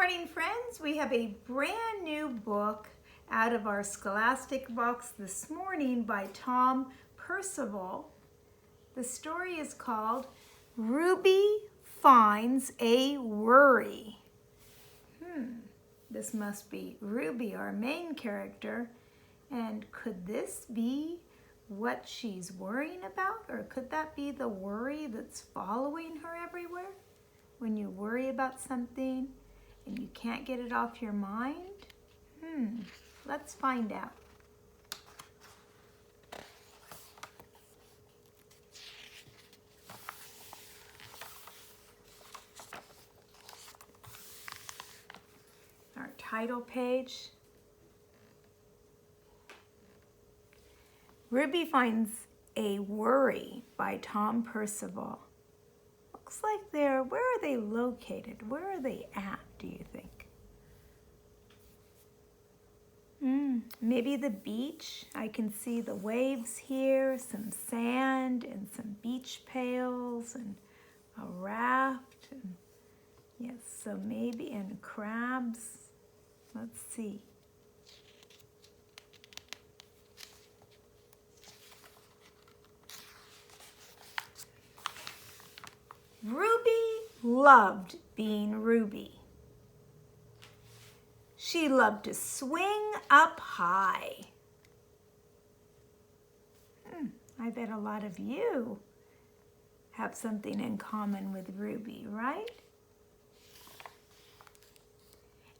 morning, friends. We have a brand new book out of our Scholastic box this morning by Tom Percival. The story is called Ruby Finds a Worry. This must be Ruby, our main character. And could this be what she's worrying about? Or could that be the worry that's following her everywhere? When you worry about something and you can't get it off your mind? Let's find out. Our title page. Ruby Finds a Worry by Tom Percival. Looks like where are they located? Where are they at, do you think? Maybe the beach. I can see the waves here, some sand and some beach pails and a raft. And yes, so maybe, and crabs. Let's see. Ruby loved being Ruby. She loved to swing up high. I bet a lot of you have something in common with Ruby, right?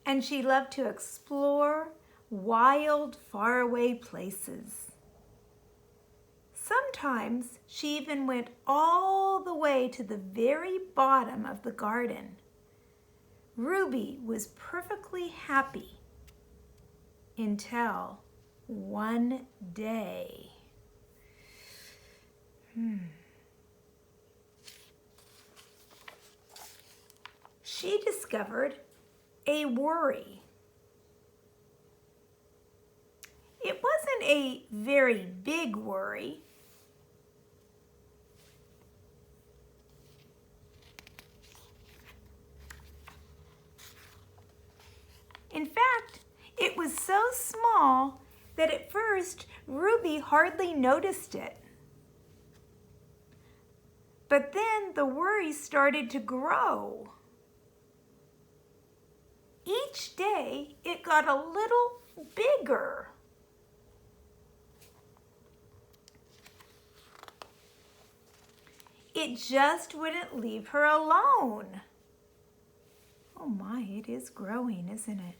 And she loved to explore wild, faraway places. Sometimes she even went all the way to the very bottom of the garden. Ruby was perfectly happy until one day. She discovered a worry. It wasn't a very big worry. In fact, it was so small that at first Ruby hardly noticed it. But then the worry started to grow. Each day it got a little bigger. It just wouldn't leave her alone. Oh my, it is growing, isn't it?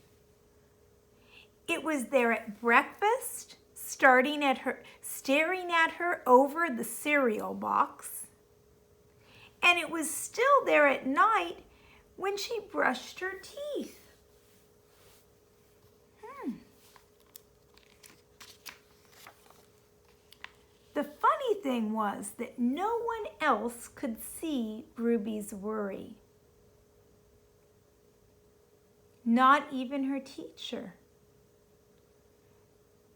It was there at breakfast, staring at her over the cereal box. And it was still there at night when she brushed her teeth. The funny thing was that no one else could see Ruby's worry. Not even her teacher.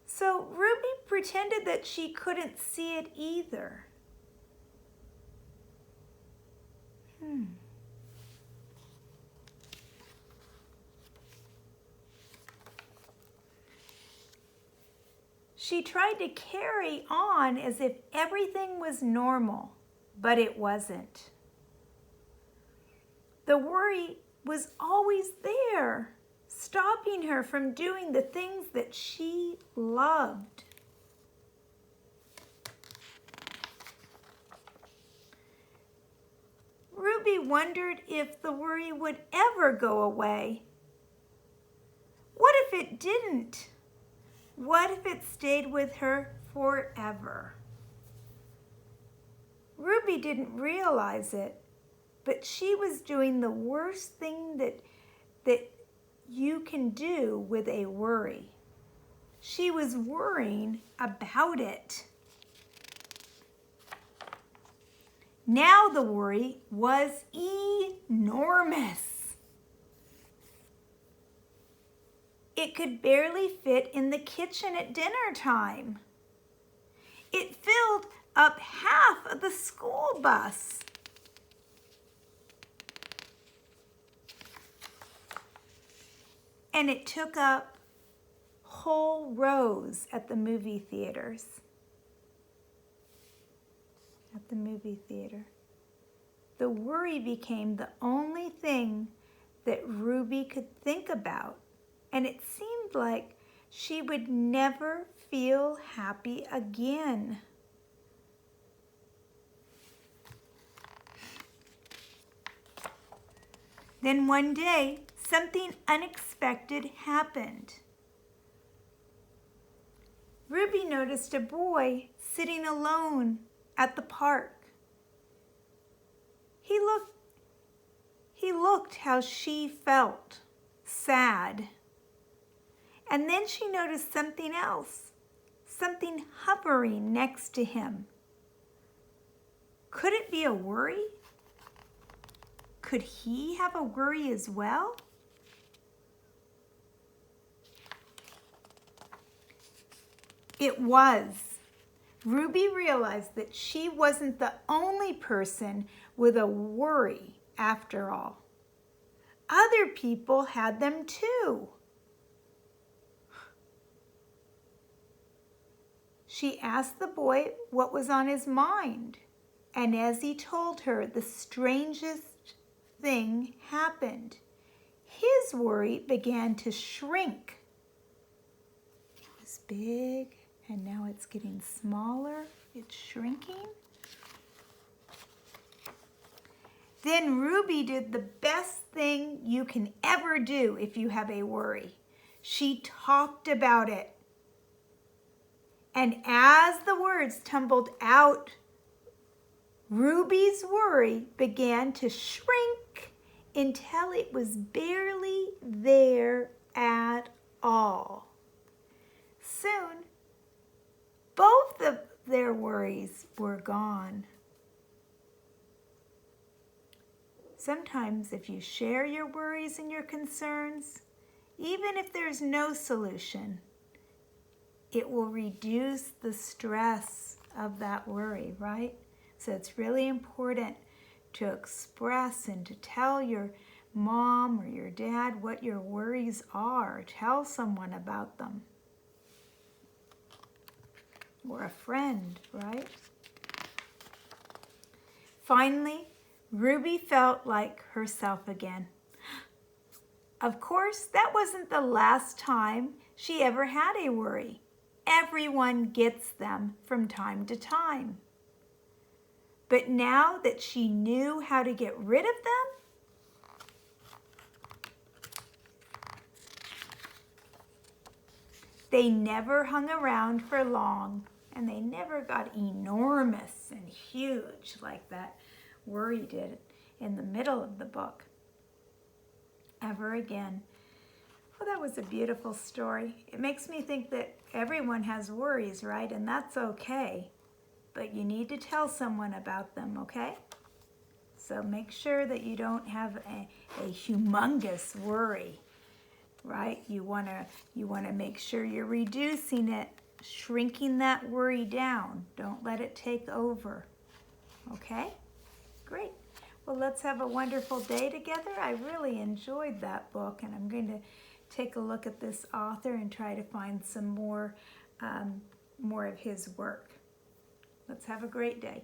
So Ruby pretended that she couldn't see it either. She tried to carry on as if everything was normal, but it wasn't. The worry was always there, stopping her from doing the things that she loved. Ruby wondered if the worry would ever go away. What if it didn't? What if it stayed with her forever? Ruby didn't realize it, but she was doing the worst thing that you can do with a worry. She was worrying about it. Now the worry was enormous. It could barely fit in the kitchen at dinner time. It filled up half of the school bus. and it took up whole rows at the movie theaters. At the movie theater. The worry became the only thing that Ruby could think about, and it seemed like she would never feel happy again. Then one day, something unexpected happened. Ruby noticed a boy sitting alone at the park. He looked how she felt, sad. And then she noticed something else, something hovering next to him. Could it be a worry? Could he have a worry as well? It was. Ruby realized that she wasn't the only person with a worry after all. Other people had them too. She asked the boy what was on his mind, and as he told her, the strangest thing happened. His worry began to shrink. It was big, and now it's getting smaller. It's shrinking. Then Ruby did the best thing you can ever do if you have a worry. She talked about it. And as the words tumbled out, Ruby's worry began to shrink until it was barely there at all. Soon, both of their worries were gone. Sometimes if you share your worries and your concerns, even if there's no solution, it will reduce the stress of that worry, right? So it's really important to express and to tell your mom or your dad what your worries are. Tell someone about them. Or a friend, right? Finally, Ruby felt like herself again. Of course, that wasn't the last time she ever had a worry. Everyone gets them from time to time. But now that she knew how to get rid of them, they never hung around for long, and they never got enormous and huge like that worry did in the middle of the book ever again. Well, that was a beautiful story. It makes me think that everyone has worries, right? And that's okay. But you need to tell someone about them, okay? So make sure that you don't have a humongous worry, right? You wanna make sure you're reducing it, shrinking that worry down. Don't let it take over, okay? Great. Well, let's have a wonderful day together. I really enjoyed that book, and I'm going to take a look at this author and try to find some more of his work. Let's have a great day.